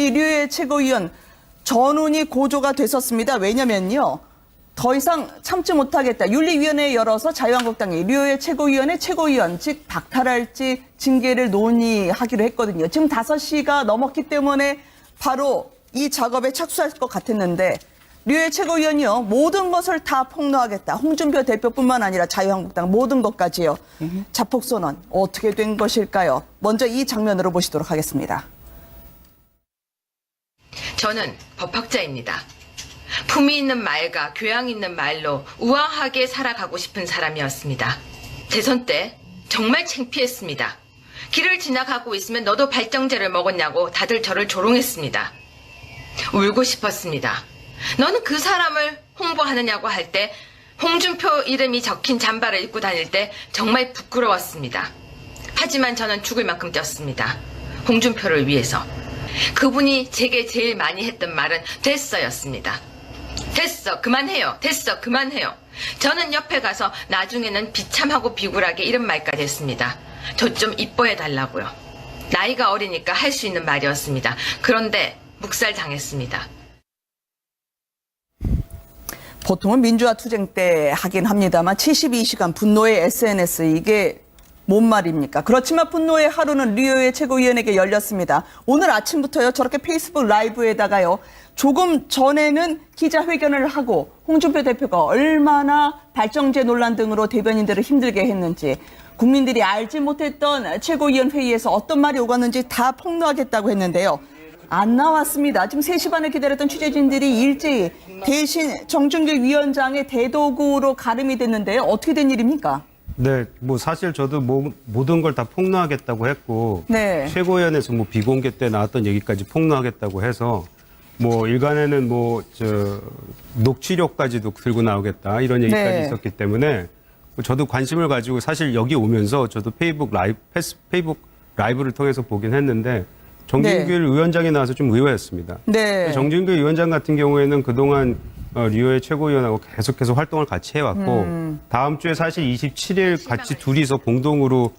이 류호의 최고위원 전운이 고조가 됐었습니다. 왜냐면요. 더 이상 참지 못하겠다. 윤리위원회 열어서 자유한국당이 류호의 최고위원의 최고위원, 즉 박탈할지 징계를 논의하기로 했거든요. 지금 5시가 넘었기 때문에 바로 이 작업에 착수할 것 같았는데 류호의 최고위원이요. 모든 것을 다 폭로하겠다. 홍준표 대표뿐만 아니라 자유한국당 모든 것까지요. 자폭선언 어떻게 된 것일까요? 먼저 이 장면으로 보시도록 하겠습니다. 저는 법학자입니다. 품위 있는 말과 교양 있는 말로 우아하게 살아가고 싶은 사람이었습니다. 대선 때 정말 창피했습니다. 길을 지나가고 있으면 너도 발정제를 먹었냐고 다들 저를 조롱했습니다. 울고 싶었습니다. 너는 그 사람을 홍보하느냐고 할 때 홍준표 이름이 적힌 잠바를 입고 다닐 때 정말 부끄러웠습니다. 하지만 저는 죽을 만큼 뛰었습니다. 홍준표를 위해서. 그분이 제게 제일 많이 했던 말은 됐어였습니다. 됐어 그만해요. 됐어 그만해요. 저는 옆에 가서 나중에는 비참하고 비굴하게 이런 말까지 했습니다. 저 좀 이뻐해 달라고요. 나이가 어리니까 할 수 있는 말이었습니다. 그런데 묵살당했습니다. 보통은 민주화 투쟁 때 하긴 합니다만 72시간 분노의 SNS 이게 뭔 말입니까? 그렇지만 분노의 하루는 류호의 최고위원에게 열렸습니다. 오늘 아침부터요 저렇게 페이스북 라이브에다가요 조금 전에는 기자회견을 하고 홍준표 대표가 얼마나 발정제 논란 등으로 대변인들을 힘들게 했는지 국민들이 알지 못했던 최고위원 회의에서 어떤 말이 오갔는지 다 폭로하겠다고 했는데요. 안 나왔습니다. 지금 3시 반에 기다렸던 취재진들이 일제히 대신 정준길 위원장의 대도구로 가름이 됐는데요. 어떻게 된 일입니까? 네, 뭐 사실 저도 모든 걸 다 폭로하겠다고 했고 네. 최고위원회에서 뭐 비공개 때 나왔던 얘기까지 폭로하겠다고 해서 뭐 일간에는 뭐 녹취록까지도 들고 나오겠다 이런 얘기까지 네. 있었기 때문에 저도 관심을 가지고 사실 여기 오면서 저도 페이북 라이브를 통해서 보긴 했는데 정준길 네. 위원장이 나와서 좀 의외였습니다. 네. 정준길 위원장 같은 경우에는 그동안 류호의 최고위원하고 계속해서 활동을 같이 해왔고 다음 주에 사실 27일 같이 둘이서 공동으로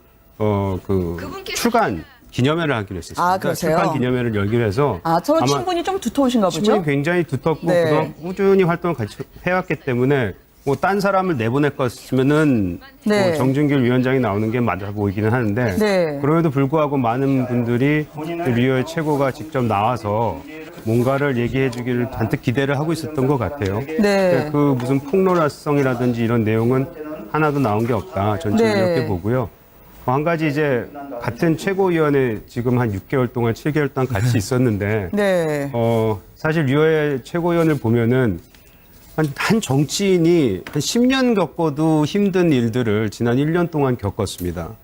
출간 기념회를 하기로 했었습니다. 아, 그러세요? 출간 기념회를 열기로 해서 저는 친분이 좀 두터우신가 보죠? 친분이 굉장히 두텁고 네. 그동안 꾸준히 활동을 같이 해왔기 때문에 뭐 딴 사람을 내보낼 것이면은 네. 뭐 정준길 위원장이 나오는 게 맞아 보이기는 하는데 네. 그럼에도 불구하고 많은 분들이 류호의 최고가 직접 나와서 뭔가를 얘기해 주기를 잔뜩 기대를 하고 있었던 것 같아요. 네. 그 무슨 폭로성이라든지 이런 내용은 하나도 나온 게 없다. 전 지금 네. 이렇게 보고요. 한 가지 이제 같은 최고위원회 지금 한 6개월 동안 7개월 동안 같이 있었는데 네. 사실 류호의 최고위원을 보면은 한 정치인이 한 10년 겪어도 힘든 일들을 지난 1년 동안 겪었습니다.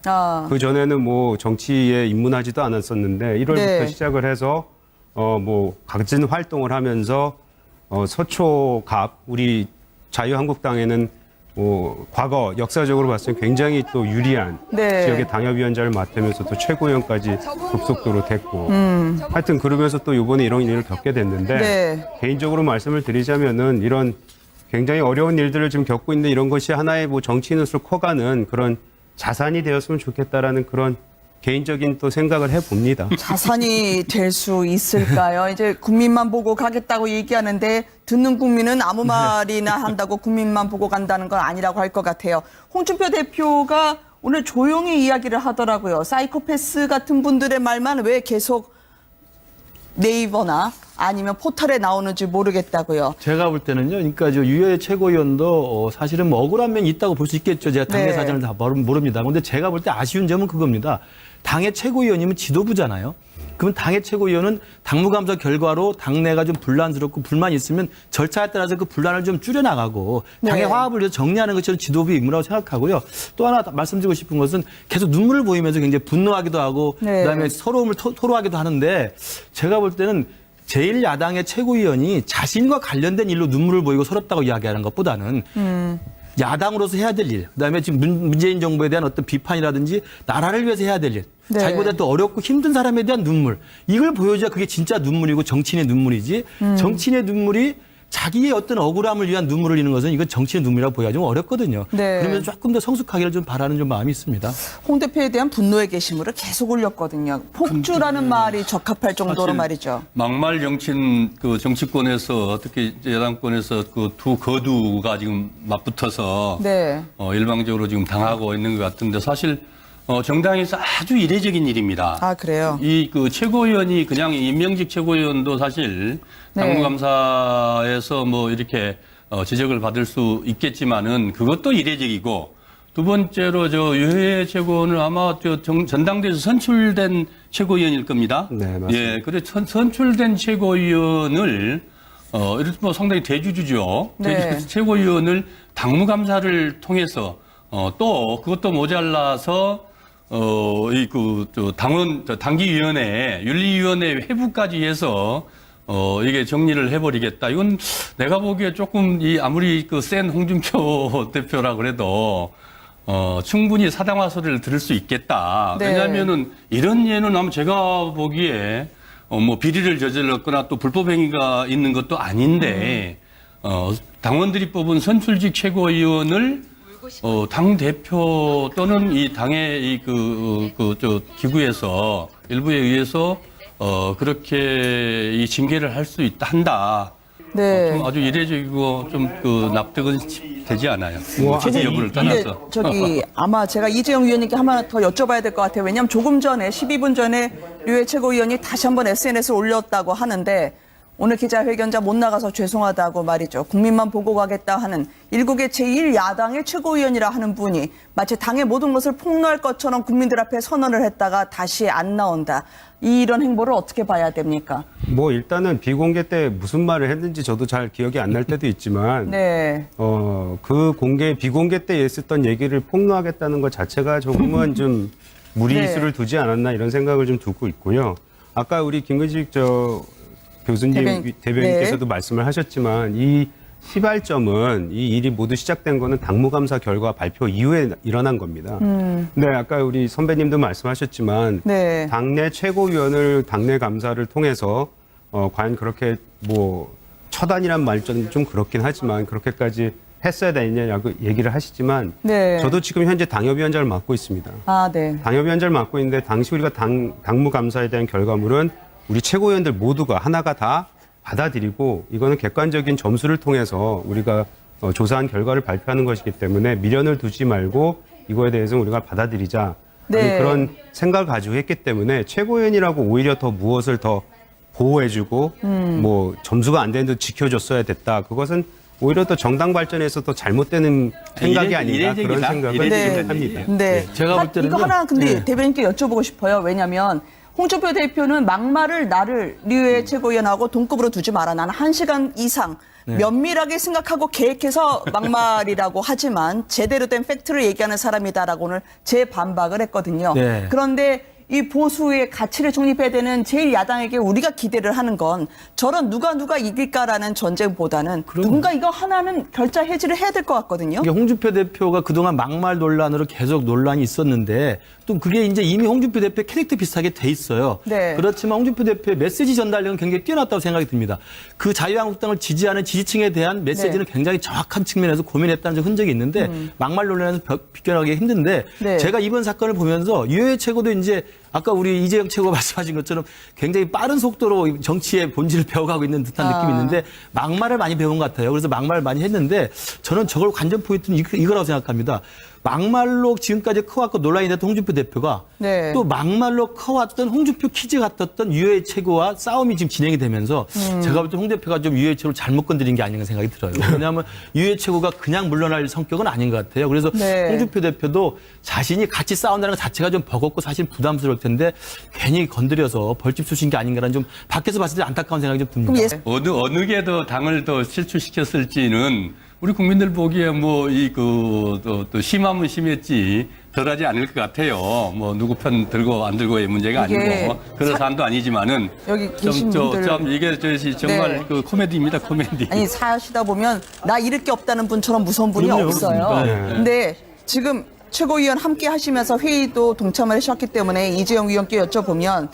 그 전에는 뭐 정치에 입문하지도 않았었는데 1월부터 네. 시작을 해서 뭐 각진 활동을 하면서 서초갑 우리 자유한국당에는 과거 역사적으로 봤을 때 굉장히 또 유리한 네. 지역의 당협위원장을 맡으면서 또 최고위원까지 급속도로 됐고 하여튼 그러면서 또 이번에 이런 일을 겪게 됐는데 네. 개인적으로 말씀을 드리자면은 이런 굉장히 어려운 일들을 지금 겪고 있는 이런 것이 하나의 뭐 정치인으로서 커가는 그런 자산이 되었으면 좋겠다라는 그런 개인적인 또 생각을 해봅니다. 자산이 될 수 있을까요? 이제 국민만 보고 가겠다고 얘기하는데 듣는 국민은 아무 말이나 한다고 국민만 보고 간다는 건 아니라고 할 것 같아요. 홍준표 대표가 오늘 조용히 이야기를 하더라고요. 사이코패스 같은 분들의 말만 왜 계속 네이버나 아니면 포털에 나오는지 모르겠다고요. 제가 볼 때는요, 그러니까 류호의 최고위원도 사실은 뭐 억울한 면이 있다고 볼 수 있겠죠. 제가 당내 네. 사정을 다 모릅니다. 그런데 제가 볼 때 아쉬운 점은 그겁니다. 당의 최고위원이면 지도부잖아요. 그러면 당의 최고위원은 당무감사 결과로 당내가 좀 불란스럽고 불만이 있으면 절차에 따라서 그 분란을 좀 줄여나가고 당의 네. 화합을 위해서 정리하는 것이 저는 지도부의 임무라고 생각하고요. 또 하나 말씀드리고 싶은 것은 계속 눈물을 보이면서 굉장히 분노하기도 하고 네. 그다음에 서러움을 토로하기도 하는데 제가 볼 때는 제1야당의 최고위원이 자신과 관련된 일로 눈물을 보이고 서럽다고 이야기하는 것보다는 야당으로서 해야 될 일, 그다음에 지금 문재인 정부에 대한 어떤 비판이라든지 나라를 위해서 해야 될 일, 네. 자기보다 더 어렵고 힘든 사람에 대한 눈물, 이걸 보여줘야 그게 진짜 눈물이고 정치인의 눈물이지 정치인의 눈물이 자기의 어떤 억울함을 위한 눈물을 흘리는 것은 이건 정치의 눈물이라고 보기가 좀 어렵거든요. 네. 그러면 조금 더 성숙하기를 좀 바라는 좀 마음이 있습니다. 홍 대표에 대한 분노의 게시물을 계속 올렸거든요. 폭주라는 말이 적합할 정도로 사실 말이죠. 막말 정치인 그 정치권에서 특히 이제 야당권에서 그 두 거두가 지금 맞붙어서 네. 일방적으로 지금 당하고 있는 것 같은데 사실 정당에서 아주 이례적인 일입니다. 아, 그래요? 이 그 최고위원이 그냥 임명직 최고위원도 사실 네. 당무감사에서 뭐 이렇게 지적을 받을 수 있겠지만은 그것도 이례적이고 두 번째로 저 유해 최고원은 아마 전당대에서 선출된 최고위원일 겁니다. 네, 맞습니다. 예, 그래 선출된 최고위원을 이렇게 뭐 상당히 대주주죠. 네. 최고위원을 당무감사를 통해서 또 그것도 모자라서 당기위원회, 윤리위원회 회부까지 해서 이게 정리를 해버리겠다. 이건 내가 보기에 조금 아무리 그 센 홍준표 대표라 그래도 충분히 사당화 소리를 들을 수 있겠다. 네. 왜냐하면은 이런 예는 아마 제가 보기에 뭐 비리를 저질렀거나 또 불법 행위가 있는 것도 아닌데 당원들이 뽑은 선출직 최고위원을 당 대표 또는 이 당의 기구에서 일부에 의해서 그렇게 이 징계를 할 수 한다. 네. 좀 아주 이례적이고 좀 납득은 되지 않아요. 뭐 취지 여부를 근데 떠나서. 저기 아마 제가 이재용 위원님께 하나 더 여쭤봐야 될 것 같아요. 왜냐하면 조금 전에 12분 전에 류해 최고위원이 다시 한번 SNS에 올렸다고 하는데 오늘 기자회견장 못 나가서 죄송하다고 말이죠. 국민만 보고 가겠다 하는 일국의 제1야당의 최고위원이라 하는 분이 마치 당의 모든 것을 폭로할 것처럼 국민들 앞에 선언을 했다가 다시 안 나온다. 이런 행보를 어떻게 봐야 됩니까? 뭐 일단은 비공개 때 무슨 말을 했는지 저도 잘 기억이 안 날 때도 있지만 네. 그 비공개 때 했었던 얘기를 폭로하겠다는 것 자체가 조금은 좀 무리수를 네. 두지 않았나 이런 생각을 좀 두고 있고요. 아까 우리 김근식 교수님 대변인께서도 말씀을 하셨지만 이 시발점은 이 일이 모두 시작된 거는 당무감사 결과 발표 이후에 일어난 겁니다. 네, 아까 우리 선배님도 말씀하셨지만 네. 당내 최고위원을 당내 감사를 통해서 과연 그렇게 뭐 처단이란 말좀 좀 그렇긴 하지만 그렇게까지 했어야 되느냐고 얘기를 하시지만 네. 저도 지금 현재 당협위원장을 맡고 있습니다. 아, 네. 당협위원장을 맡고 있는데 당시 우리가 당무감사에 대한 결과물은 우리 최고위원들 모두가 하나가 다 받아들이고 이거는 객관적인 점수를 통해서 우리가 조사한 결과를 발표하는 것이기 때문에 미련을 두지 말고 이거에 대해서 우리가 받아들이자 네. 그런 생각을 가지고 했기 때문에 최고위원이라고 오히려 더 무엇을 더 보호해주고 뭐 점수가 안 되는데 지켜줬어야 됐다. 그것은 오히려 또 정당 발전에서 더 잘못되는 생각이 아닌가 그런 생각을 네. 합니다. 네. 제가 볼 때는요. 이거 하나 근데 네. 대변인께 여쭤보고 싶어요. 왜냐하면 홍준표 대표는 막말을 나를 류해 최고위원하고 동급으로 두지 마라. 나는 1시간 이상 면밀하게 생각하고 계획해서 막말이라고 하지만 제대로 된 팩트를 얘기하는 사람이다라고 오늘 재반박을 했거든요. 네. 그런데 이 보수의 가치를 정립해야 되는 제1야당에게 우리가 기대를 하는 건 저런 누가 이길까라는 전쟁보다는 누군가 이거 하나는 결자 해지를 해야 될 것 같거든요. 이게 홍준표 대표가 그동안 막말 논란으로 계속 논란이 있었는데 또 그게 이제 이미 홍준표 대표 캐릭터 비슷하게 돼 있어요. 네. 그렇지만 홍준표 대표의 메시지 전달력은 굉장히 뛰어났다고 생각이 듭니다. 그 자유한국당을 지지하는 지지층에 대한 메시지는 굉장히 정확한 측면에서 고민했다는 좀 흔적이 있는데 막말 논란에서 비껴나가기 힘든데 네. 제가 이번 사건을 보면서 유해 최고도 이제 아까 우리 이재영 최고가 말씀하신 것처럼 굉장히 빠른 속도로 정치의 본질을 배워가고 있는 듯한 느낌이 있는데 막말을 많이 배운 것 같아요. 그래서 막말을 많이 했는데 저는 저걸 관전 포인트는 이거라고 생각합니다. 막말로 지금까지 커왔고 논란이 됐던 홍준표 대표가 네. 또 막말로 커왔던 홍준표 키즈 같았던 유해 최고와 싸움이 지금 진행이 되면서 제가 볼 때 홍 대표가 좀 유해 최고를 잘못 건드린 게 아닌가 생각이 들어요. 왜냐하면 유해 최고가 그냥 물러날 성격은 아닌 것 같아요. 그래서 네. 홍준표 대표도 자신이 같이 싸운다는 것 자체가 좀 버겁고 사실 부담스러울 텐데 괜히 건드려서 벌집 쑤신 게 아닌가라는 좀 밖에서 봤을 때 안타까운 생각이 좀 듭니다. 그럼 어느 게 더 당을 더 실추시켰을지는 우리 국민들 보기에 뭐 또 심하면 심했지 덜하지 않을 것 같아요. 뭐 누구 편 들고 안 들고의 문제가 이게 아니고 그런 사안도 아니지만은 여기 계신 분들 좀 이게 정말 네. 그 코미디입니다, 코미디. 아니 사시다 보면 나 잃을 게 없다는 분처럼 무서운 분이 그럼요. 없어요. 네. 근데 지금 최고위원 함께 하시면서 회의도 동참을 하셨기 때문에 이재용 위원께 여쭤보면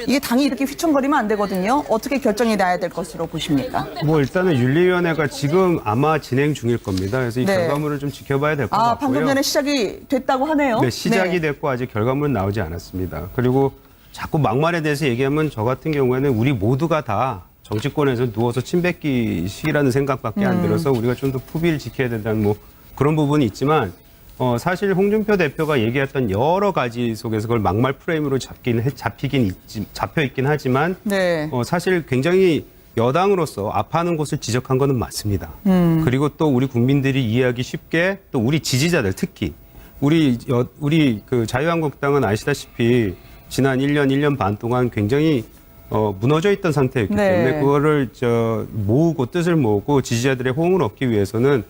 이게 당이 이렇게 휘청거리면 안 되거든요. 어떻게 결정이 나야 될 것으로 보십니까? 뭐 일단은 윤리위원회가 지금 아마 진행 중일 겁니다. 그래서 이 네. 결과물을 좀 지켜봐야 될 것 같고요. 방금 전에 시작이 됐다고 하네요. 네, 시작이 됐고 아직 결과물은 나오지 않았습니다. 그리고 자꾸 막말에 대해서 얘기하면 저 같은 경우에는 우리 모두가 다 정치권에서 누워서 침 뱉기식이라는 생각밖에 안 들어서 우리가 좀 더 푸비를 지켜야 된다는 뭐 그런 부분이 있지만 사실 홍준표 대표가 얘기했던 여러 가지 속에서 그걸 막말 프레임으로 잡혀 있긴 하지만 네. 사실 굉장히 여당으로서 아파하는 곳을 지적한 거는 맞습니다. 그리고 또 우리 국민들이 이해하기 쉽게 또 우리 지지자들 특히 우리 그 자유한국당은 아시다시피 지난 1년 반 동안 굉장히 무너져 있던 상태였기 네. 때문에 그거를 모으고 뜻을 모으고 지지자들의 호응을 얻기 위해서는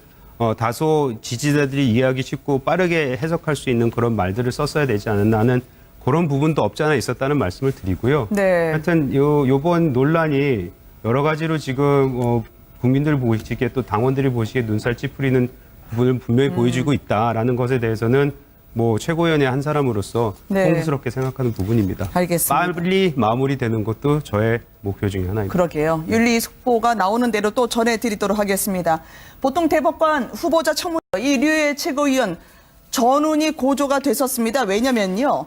다소 지지자들이 이해하기 쉽고 빠르게 해석할 수 있는 그런 말들을 썼어야 되지 않았나 하는 그런 부분도 없지 않아 있었다는 말씀을 드리고요. 네. 하여튼 요번 논란이 여러 가지로 지금 국민들 보시기에 또 당원들이 보시기에 눈살 찌푸리는 부분을 분명히 보여주고 있다라는 것에 대해서는 뭐 최고위원의 한 사람으로서 네. 송구스럽게 생각하는 부분입니다. 알겠습니다. 빨리 마무리되는 것도 저의 목표 중에 하나입니다. 그러게요. 윤리 속보가 나오는 대로 또 전해드리도록 하겠습니다. 보통 대법관 후보자 청문 이 류의 최고위원 전운이 고조가 됐었습니다. 왜냐면요.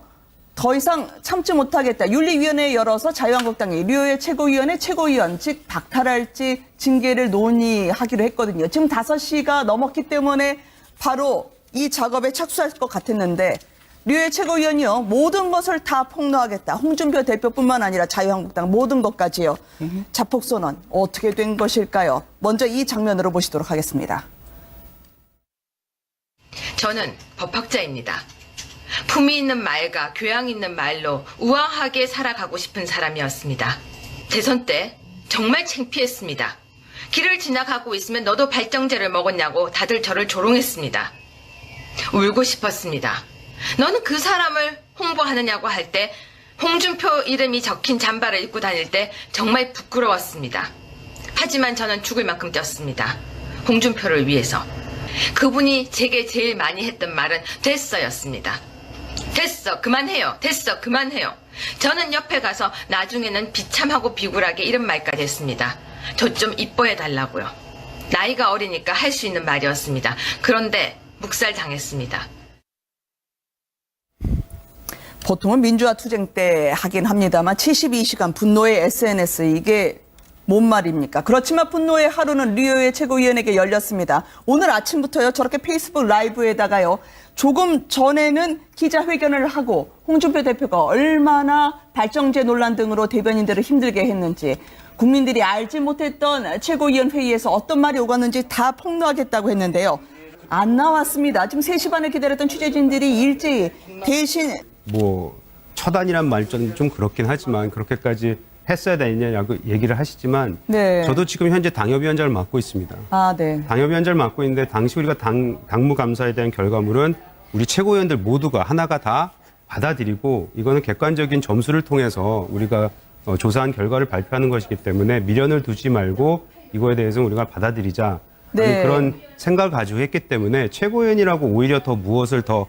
더 이상 참지 못하겠다. 윤리위원회 열어서 자유한국당이 류의 최고위원의 최고위원 즉 박탈할지 징계를 논의하기로 했거든요. 지금 5시가 넘었기 때문에 바로 이 작업에 착수할 것 같았는데 류의 최고위원이요. 모든 것을 다 폭로하겠다. 홍준표 대표뿐만 아니라 자유한국당 모든 것까지요. 자폭선언 어떻게 된 것일까요? 먼저 이 장면으로 보시도록 하겠습니다. 저는 법학자입니다. 품위 있는 말과 교양 있는 말로 우아하게 살아가고 싶은 사람이었습니다. 대선 때 정말 창피했습니다. 길을 지나가고 있으면 너도 발정제를 먹었냐고 다들 저를 조롱했습니다. 울고 싶었습니다. 너는 그 사람을 홍보하느냐고 할 때 홍준표 이름이 적힌 잠바를 입고 다닐 때 정말 부끄러웠습니다. 하지만 저는 죽을 만큼 뛰었습니다. 홍준표를 위해서. 그분이 제게 제일 많이 했던 말은 됐어였습니다. 됐어 그만해요. 됐어 그만해요. 저는 옆에 가서 나중에는 비참하고 비굴하게 이런 말까지 했습니다. 저 좀 이뻐해 달라고요. 나이가 어리니까 할 수 있는 말이었습니다. 그런데 묵살당했습니다. 보통은 민주화 투쟁 때 하긴 합니다만 72시간 분노의 SNS 이게 뭔 말입니까? 그렇지만 분노의 하루는 류의 최고위원에게 열렸습니다. 오늘 아침부터요 저렇게 페이스북 라이브에다가요 조금 전에는 기자회견을 하고 홍준표 대표가 얼마나 발정제 논란 등으로 대변인들을 힘들게 했는지 국민들이 알지 못했던 최고위원 회의에서 어떤 말이 오갔는지 다 폭로하겠다고 했는데요. 안 나왔습니다. 지금 3시 반에 기다렸던 취재진들이 일제히 대신 뭐 처단이란 말 좀 그렇긴 하지만 그렇게까지 했어야 되느냐고 얘기를 하시지만 네. 저도 지금 현재 당협위원장을 맡고 있습니다. 네. 당협위원장을 맡고 있는데 당시 우리가 당무감사에 대한 결과물은 우리 최고위원들 모두가 하나가 다 받아들이고 이거는 객관적인 점수를 통해서 우리가 조사한 결과를 발표하는 것이기 때문에 미련을 두지 말고 이거에 대해서 우리가 받아들이자 네. 그런 생각을 가지고 했기 때문에 최고위원이라고 오히려 더 무엇을 더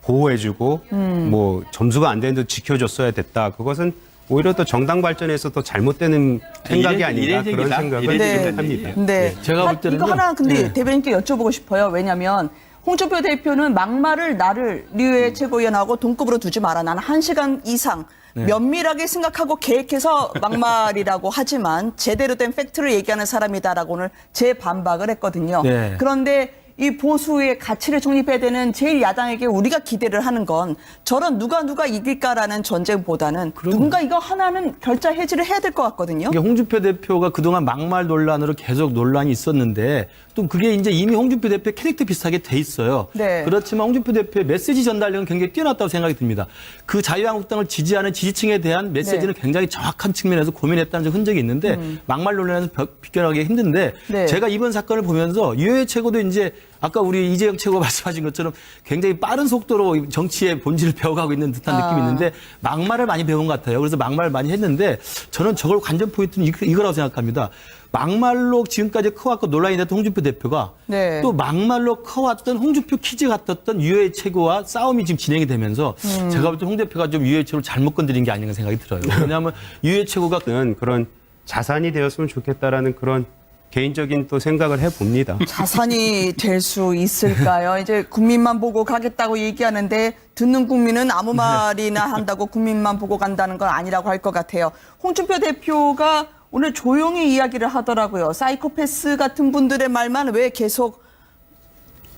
보호해주고 뭐 점수가 안 되는데 지켜줬어야 됐다. 그것은 오히려 또 정당 발전에서 더 잘못되는 생각이 아닌가 그런 생각을 합니다. 네. 제가 볼 때는요. 이거 하나 근데 대변인께 여쭤보고 싶어요. 왜냐하면 홍준표 대표는 막말을 나를 류의 최고위원하고 동급으로 두지 마라. 나는 1시간 이상 면밀하게 생각하고 계획해서 막말이라고 하지만 제대로 된 팩트를 얘기하는 사람이다라고 오늘 재반박을 했거든요. 네. 그런데 이 보수의 가치를 정립해야 되는 제1야당에게 우리가 기대를 하는 건 저런 누가 이길까라는 전쟁보다는 누군가 이거 하나는 결자 해지를 해야 될 것 같거든요. 이게 홍준표 대표가 그동안 막말 논란으로 계속 논란이 있었는데 또 그게 이제 이미 홍준표 대표의 캐릭터 비슷하게 돼 있어요. 네. 그렇지만 홍준표 대표의 메시지 전달력은 굉장히 뛰어났다고 생각이 듭니다. 그 자유한국당을 지지하는 지지층에 대한 메시지는 굉장히 정확한 측면에서 고민했다는 흔적이 있는데 막말 논란에서 비껴나기 힘든데 네. 제가 이번 사건을 보면서 유해 최고도 이제 아까 우리 이재영 최고가 말씀하신 것처럼 굉장히 빠른 속도로 정치의 본질을 배워가고 있는 듯한 느낌이 있는데 막말을 많이 배운 것 같아요. 그래서 막말을 많이 했는데 저는 저걸 관전 포인트는 이거라고 생각합니다. 막말로 지금까지 커왔고 논란이 됐던 홍준표 대표가 네. 또 막말로 커왔던 홍준표 키즈 같았던 유해 최고와 싸움이 지금 진행이 되면서 제가 볼 때 홍 대표가 좀 유해 최고를 잘못 건드린 게 아닌가 생각이 들어요. 왜냐하면 유해 최고가 그런 자산이 되었으면 좋겠다라는 그런 개인적인 또 생각을 해봅니다. 자산이 될 수 있을까요? 이제 국민만 보고 가겠다고 얘기하는데 듣는 국민은 아무 말이나 한다고 국민만 보고 간다는 건 아니라고 할 것 같아요. 홍준표 대표가 오늘 조용히 이야기를 하더라고요. 사이코패스 같은 분들의 말만 왜 계속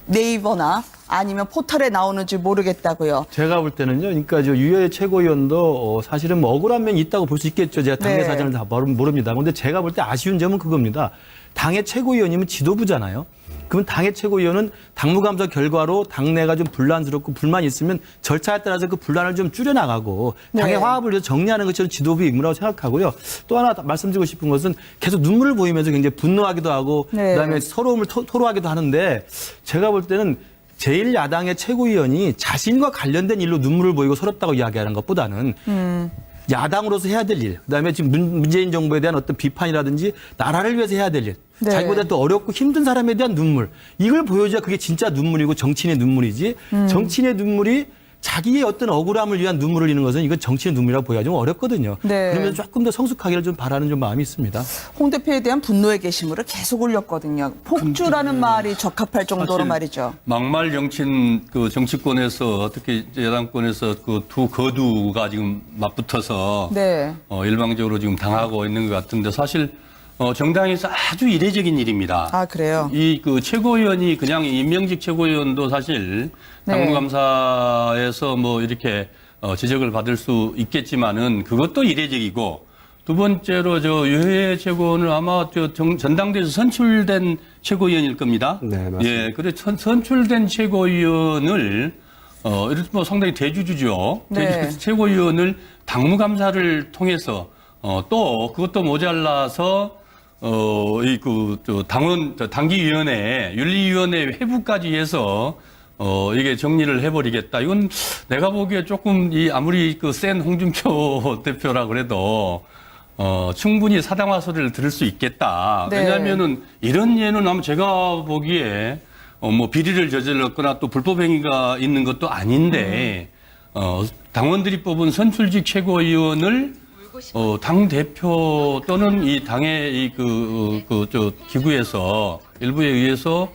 네이버나 아니면 포털에 나오는지 모르겠다고요. 제가 볼 때는요, 그러니까 저 유해 최고위원도 사실은 뭐 억울한 면이 있다고 볼 수 있겠죠. 제가 당내 네. 사정을 다 모릅니다. 그런데 제가 볼 때 아쉬운 점은 그겁니다. 당의 최고위원이면 지도부잖아요. 그러면 당의 최고위원은 당무감사 결과로 당내가 좀 불란스럽고 불만이 있으면 절차에 따라서 그 분란을 좀 줄여나가고 당의 네. 화합을 위해서 정리하는 것이 지도부의 임무라고 생각하고요. 또 하나 말씀드리고 싶은 것은 계속 눈물을 보이면서 굉장히 분노하기도 하고 네. 그다음에 서러움을 토로하기도 하는데 제가 볼 때는 제1야당의 최고위원이 자신과 관련된 일로 눈물을 보이고 서럽다고 이야기하는 것보다는 야당으로서 해야 될 일, 그다음에 지금 문재인 정부에 대한 어떤 비판이라든지 나라를 위해서 해야 될 일, 네. 자기보다 또 어렵고 힘든 사람에 대한 눈물, 이걸 보여줘야 그게 진짜 눈물이고 정치인의 눈물이지 정치인의 눈물이 자기의 어떤 억울함을 위한 눈물을 흘리는 것은 이건 정치인의 눈물이라고 보기가 좀 어렵거든요. 네. 그러면 조금 더 성숙하기를 좀 바라는 좀 마음이 있습니다. 홍 대표에 대한 분노의 게시물을 계속 올렸거든요. 폭주라는 말이 적합할 정도로 사실 말이죠. 막말 정치인 그 정치권에서 특히 여당권에서 그 두 거두가 지금 맞붙어서 네. 일방적으로 지금 당하고 있는 것 같은데 사실 정당에서 아주 이례적인 일입니다. 아, 그래요? 이 그 최고위원이 그냥 임명직 최고위원도 사실 네. 당무감사에서 뭐 이렇게 지적을 받을 수 있겠지만은 그것도 이례적이고 두 번째로 저 유해 최고원을 아마 전당대에서 선출된 최고위원일 겁니다. 네, 맞습니다. 예, 그래 선출된 최고위원을 이렇게 뭐 상당히 대주주죠. 네. 최고위원을 당무감사를 통해서 또 그것도 모자라서 당기위원회, 윤리위원회 회부까지 해서 이게 정리를 해버리겠다. 이건 내가 보기에 조금 아무리 센 홍준표 대표라 그래도 충분히 사당화 소리를 들을 수 있겠다. 네. 왜냐하면은 이런 예는 아마 제가 보기에 뭐 비리를 저질렀거나 또 불법 행위가 있는 것도 아닌데 당원들이 뽑은 선출직 최고위원을 당 대표 또는 이 당의 기구에서 일부에 의해서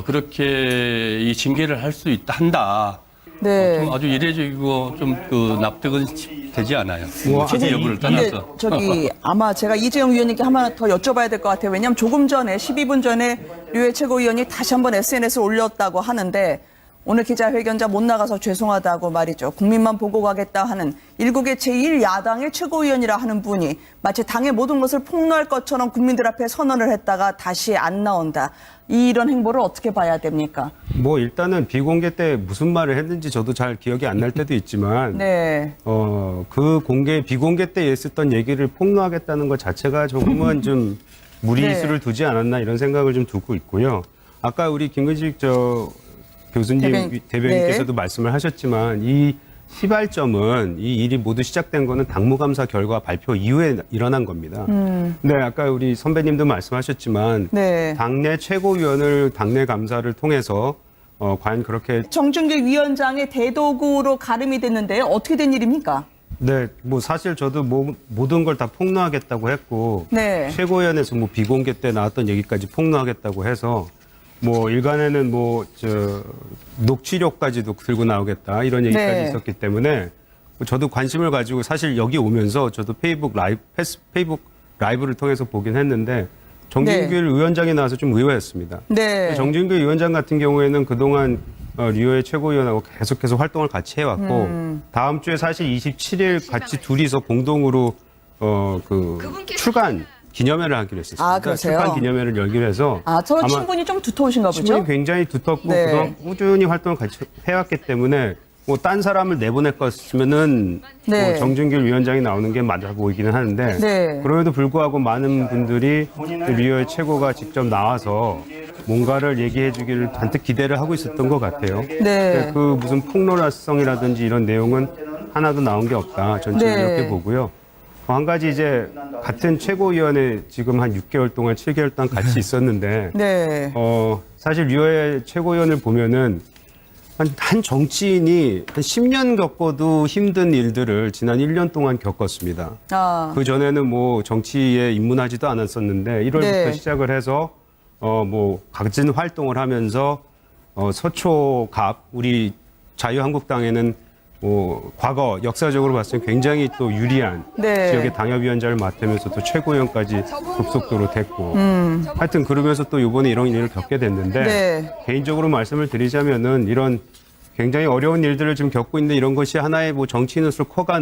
그렇게 이 징계를 할 수 한다. 네. 좀 아주 이례적이고 좀 납득은 되지 않아요. 뭐 취지 여부를 근데 떠나서. 저기 아마 제가 이재용 위원님께 하나 더 여쭤봐야 될 것 같아요. 왜냐하면 조금 전에 12분 전에 류해 최고위원이 다시 한번 SNS에 올렸다고 하는데 오늘 기자회견장 못 나가서 죄송하다고 말이죠. 국민만 보고 가겠다 하는 일국의 제1야당의 최고위원이라 하는 분이 마치 당의 모든 것을 폭로할 것처럼 국민들 앞에 선언을 했다가 다시 안 나온다. 이런 행보를 어떻게 봐야 됩니까? 뭐 일단은 비공개 때 무슨 말을 했는지 저도 잘 기억이 안 날 때도 있지만 네. 그 비공개 때 했었던 얘기를 폭로하겠다는 것 자체가 조금은 좀 무리수를 네. 두지 않았나 이런 생각을 좀 두고 있고요. 아까 우리 김근식 교수님, 대변인께서도 네. 말씀을 하셨지만 이 시발점은 이 일이 모두 시작된 거는 당무감사 결과 발표 이후에 일어난 겁니다. 네, 아까 우리 선배님도 말씀하셨지만 네. 당내 최고위원을 당내 감사를 통해서 과연 그렇게 정준길 위원장의 대도구로 가름이 됐는데요. 어떻게 된 일입니까? 네, 뭐 사실 저도 모든 걸 다 폭로하겠다고 했고 네. 최고위원회에서 뭐 비공개 때 나왔던 얘기까지 폭로하겠다고 해서 뭐 일간에는 녹취록까지도 들고 나오겠다 이런 얘기까지 네. 있었기 때문에 저도 관심을 가지고 사실 여기 오면서 저도 페이북 라이브를 통해서 보긴 했는데 정진길 네. 위원장이 나와서 좀 의외였습니다. 네. 정진길 위원장 같은 경우에는 그동안 류해 최고위원하고 계속해서 활동을 같이 해왔고 다음 주에 사실 27일 같이 둘이서 공동으로 출간 기념회를 하기로 했었습니다. 아, 그러세요? 출간 기념회를 열기로 해서 서로 아마 친분이 좀 두터우신가 보죠? 친분이 굉장히 두텁고 네. 그동안 꾸준히 활동을 같이 해왔기 때문에 뭐 딴 사람을 내보낼 것이면은 네. 뭐 정준길 위원장이 나오는 게 맞아 보이기는 하는데 네. 그럼에도 불구하고 많은 분들이 류해 최고가 직접 나와서 뭔가를 얘기해 주기를 잔뜩 기대를 하고 있었던 것 같아요. 네. 그 무슨 폭로라성이라든지 이런 내용은 하나도 나온 게 없다. 전체 네. 이렇게 보고요. 한 가지 이제 같은 최고위원회 지금 한 6개월 동안 7개월 동안 같이 있었는데 네. 사실 류호혜 최고위원을 보면은 한 정치인이 한 10년 겪어도 힘든 일들을 지난 1년 동안 겪었습니다. 그 전에는 뭐 정치에 입문하지도 않았었는데 1월부터 네. 시작을 해서 뭐 각진 활동을 하면서 서초갑 우리 자유한국당에는 뭐 과거 역사적으로 봤을 때 굉장히 또 유리한 네. 지역의 당협위원장을 맡으면서 또 최고위원까지 급속도로 됐고 하여튼 그러면서 또 이번에 이런 일을 겪게 됐는데 네. 개인적으로 말씀을 드리자면은 이런 굉장히 어려운 일들을 좀 겪고 있는 이런 것이 하나의 뭐 정치인으로서 커가